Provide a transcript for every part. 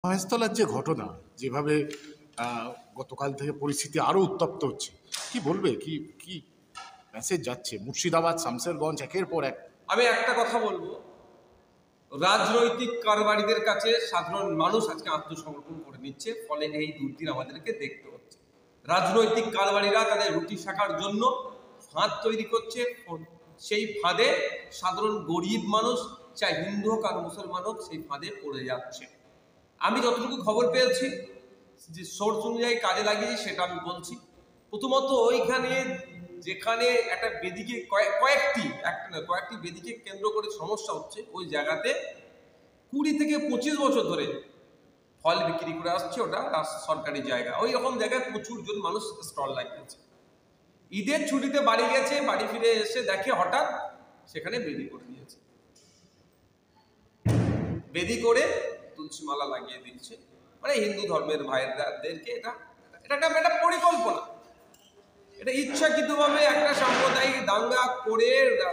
মহেশতলার যে ঘটনা, যেভাবে গতকাল থেকে পরিস্থিতি আরও উত্তপ্ত হচ্ছে, কি বলবে? কি কি মেসেজ যাচ্ছে? মুর্শিদাবাদ, শামশেরগঞ্জ, একের পর এক। আমি একটা কথা বলবো, রাজনৈতিক কারবারিদের কাছে সাধারণ মানুষ আজকে আত্মসমর্পণ করে নিচ্ছে, ফলে এই দুর্দিন আমাদেরকে দেখতে হচ্ছে। রাজনৈতিক কারবারিরা তাদের রুটি শাখার জন্য ফাঁদ তৈরি করছে, সেই ফাঁদে সাধারণ গরিব মানুষ, চাই হিন্দু হোক আর মুসলমান হোক, সেই ফাঁদে পড়ে যাচ্ছে। আমি যতটুকু খবর পেয়েছি, যে সোর্স অনুযায়ী কাজে লাগিয়েছি সেটা আমি বলছি। প্রথমত ওইখানে যেখানে একটা বেদিকে কয়েকটি বেদিকে কেন্দ্র করে সমস্যা হচ্ছে, ওই জায়গাতে 20 থেকে 25 বছর ধরে ফল বিক্রি করে আসছে। ওটা সরকারি জায়গা, ওই রকম জায়গায় প্রচুর জন মানুষ স্টল লাগিয়েছে। ঈদের ছুটিতে বাড়ি গেছে, বাড়ি ফিরে এসে দেখে হঠাৎ সেখানে বেদি করে দিয়েছে, বেদি করে তুলসী মালা লাগিয়ে দিচ্ছে। মানে হিন্দু ধর্মের ভাইদেরকে এটা একটা পরিকল্পনা, এটা ইচ্ছাকৃতভাবে একটা সাম্প্রদায়িক দাঙ্গা করে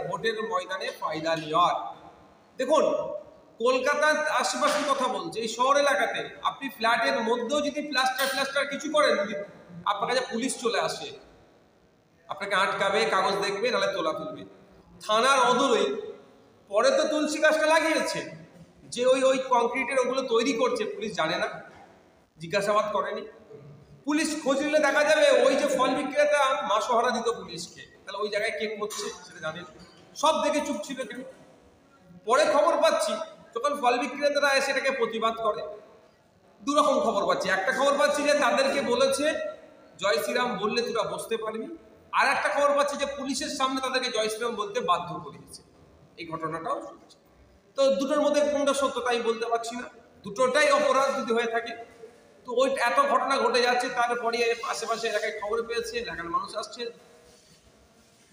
ভোটের ময়দানে ফায়দা নেওয়ার। দেখুন, কলকাতার আশেপাশের কথা বলছে, এই শহর এলাকাতে আপনি ফ্ল্যাটের মধ্যেও যদি প্লাস্টার কিছু করেন, আপনার কাছে পুলিশ চলে আসে, আপনাকে আটকাবে, কাগজ দেখবে, নাহলে তোলা তুলবে। থানার অদূরে পরে তো তুলসী গাছটা লাগিয়েছে, যে ওই কংক্রিটের ওগুলো তৈরি করছে, পুলিশ জানে না, জিজ্ঞাসাবাদ করেনি। পুলিশ খোঁজ নিলে দেখা যাবে ওই যে ফল বিক্রেতা মাসোহারা দিত পুলিশকে, তাহলে ওই জায়গায় কে করছে সেটা জানেন, সব দেখে চুপ ছিল কেন? পরে খবর পাচ্ছি যখন ফল বিক্রেতারা এসে এটাকে প্রতিবাদ করে, দুরকম খবর পাচ্ছি। একটা খবর পাচ্ছি যে তাদেরকে বলেছে জয় শ্রীরাম বললে তোরা বসতে পারবি, আর একটা খবর পাচ্ছি যে পুলিশের সামনে তাদেরকে জয় শ্রীরাম বলতে বাধ্য করিয়েছে। এই ঘটনাটাও শুনছি। তো দুটোর মধ্যে কোনটা সত্য তাই বলতে পারছি না, দুটোটাই অপরাধ যদি হয়ে থাকে। তো ওই এত ঘটনা ঘটে যাচ্ছে, তারপরে আশেপাশে এলাকায় খবর পেয়েছে, এলাকার মানুষ আসছে,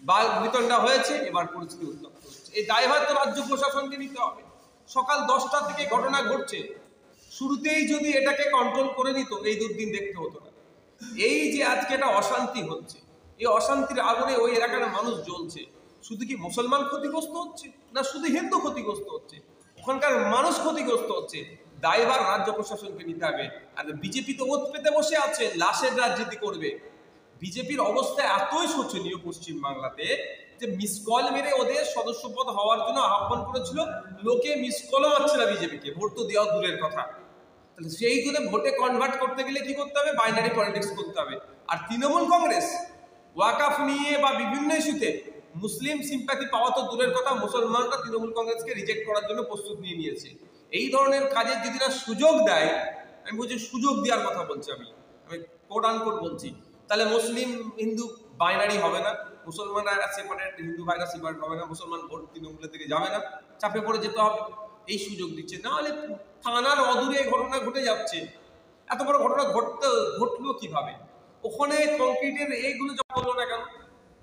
বাঘ বিতণ্ডা হয়েছে, এবার পরিস্থিতি উত্তপ্ত হচ্ছে। এই দায়ভার তো রাজ্য প্রশাসনকে নিতে হবে। সকাল 10টার দিকে ঘটনা ঘটছে, শুরুতেই যদি এটাকে কন্ট্রোল করে নিত, এই দুর্দিন দেখতে হতো না। এই যে আজকে একটা অশান্তি হচ্ছে, এই অশান্তির আগুনে ওই এলাকার মানুষ জ্বলছে। শুধু কি মুসলমান ক্ষতিগ্রস্ত হচ্ছে, না শুধু হিন্দু ক্ষতিগ্রস্ত হচ্ছে? ওখানকার মানুষ ক্ষতিগ্রস্ত হচ্ছে। দায়ভার রাজ্য প্রশাসনকে নিতে হবে। আর বিজেপি তো ওত পেতে বসে আছে, লাশের রাজনীতি করবে। বিজেপির অবস্থা এতই শোচনীয় পশ্চিম বাংলাতে যে মিস কল মেরে ওদের সদস্যপদ হওয়ার জন্য আহ্বান করেছিল, লোকে মিস কলও মারছে না বিজেপিকে, ভোট তো দেওয়া দূরের কথা। তাহলে সেইগুলো ভোটে কনভার্ট করতে গেলে কি করতে হবে? বাইনারি পলিটিক্স করতে হবে। আর তৃণমূল কংগ্রেস ওয়াকাফ নিয়ে বা বিভিন্ন ইস্যুতে মুসলিম সিম্প্যাথি পাওয়া তো দূরের কথা, মুসলমানরা তৃণমূল কংগ্রেসকে রিজেক্ট করার জন্য প্রস্তুত নিয়ে নিয়েছে। এই ধরনের কাজের যদি না সুযোগ দেয়, আমি বলছি সুযোগ দেওয়ার কথা বলছি, আমি কোট আনকোট বলছি, তাহলে মুসলিম হিন্দু বাইনারি হবে না, মুসলমানরা সেপারেট, হিন্দু ভাইরা সেপারেট হবে না, মুসলমান ভোট তৃণমূলের দিকে যাবে না, চাপে পড়ে যেতে হবে। এই সুযোগ দিচ্ছে না, হলে থানার অদূরে ঘটনা ঘটে যাচ্ছে। এত বড় ঘটনা ঘটলো কিভাবে? ওখানে কংক্রিটের এইগুলো যখন হলো না কেন,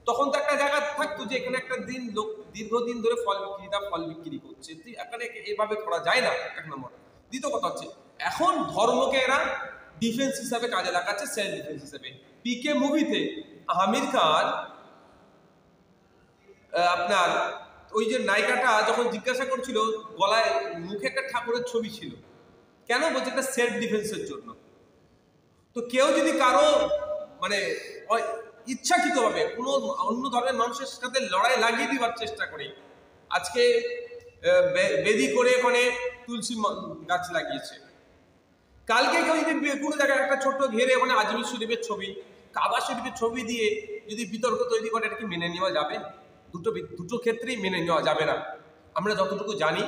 তখন তো একটা জায়গা থাকতো যে এখানে একটা দিন লোক দীর্ঘদিন ধরে ফল বিক্রি করছে, তুই এখানে এভাবে করা যায় না, এক নম্বর। দ্বিতীয় কথা হচ্ছে, এখন ধর্মকে এরা ডিফেন্স হিসাবে কাজে লাগাচ্ছে, সেলফ ডিফেন্স হিসাবে। পিকে মুভিতে আমির খান আপনার ওই যে নায়িকাটা যখন জিজ্ঞাসা করছিল, গলায় মুখে একটা ঠাকুরের ছবি ছিল, কেন বলছে? একটা সেলফ ডিফেন্সের জন্য। তো কেউ যদি কারো মানে ইচ্ছাকৃতভাবে কোনো অন্য ধর্মের মানুষের সাথে লড়াই লাগিয়ে দিবার চেষ্টা করে, আজকে বেদি করে ওখানে তুলসী গাছ লাগিয়েছে, কালকে কেউ যদি কোনো জায়গায় একটা ছোট্ট ঘেরে ওখানে আজমির শরীফের ছবি, কাবা শরীফের ছবি দিয়ে যদি বিতর্ক তৈরি করে, এটা কি মেনে নেওয়া যাবে? দুটো ক্ষেত্রেই মেনে নেওয়া যাবে না। আমরা যতটুকু জানি,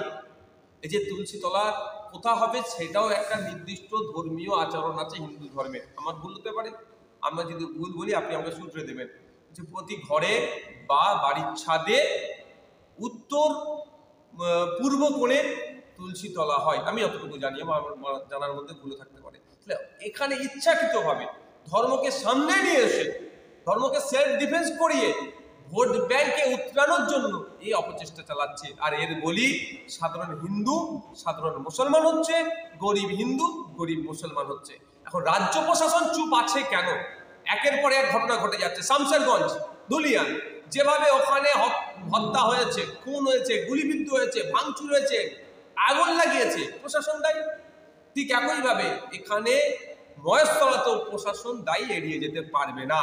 এই যে তুলসী তলা কোথা হবে সেটাও একটা নির্দিষ্ট ধর্মীয় আচরণ আছে হিন্দু ধর্মে। আমার ভুল হতে পারে, আমরা যদি ভুল বলি আপনি আমাকে শুধরে দেবেন। যে প্রতি ঘরে বা বাড়ির ছাদে উত্তর পূর্ব কোণে তুলসী তলা হয়, আমি যতটুকু জানি, আমার জানার মধ্যে ভুল থাকতে পারে। তাহলে এখানে ইচ্ছাকৃতভাবে ধর্মকে সামনে নিয়ে এসে, ধর্মকে সেলফ ডিফেন্স করিয়ে ভোট ব্যাংকে উতরানোর জন্য এই অপচেষ্টা চালাচ্ছে। আর এর বলি সাধারণ হিন্দু, সাধারণ মুসলমান হচ্ছে, গরিব হিন্দু, গরিব মুসলমান হচ্ছে। এখন রাজ্য প্রশাসন চুপ আছে কেন? একের পর এক ঘটনা ঘটে যাচ্ছে। শামশেরগঞ্জ, ধুলিয়ান, যেভাবে ওখানে হত্যা হয়েছে, খুন হয়েছে, গুলিবিদ্ধ হয়েছে, ভাঙচুর হয়েছে, আগুন লাগিয়েছে, প্রশাসন দায়ী। ঠিক একইভাবে এখানে মহেশতলাতেও প্রশাসন দায়ী এড়িয়ে যেতে পারবে না।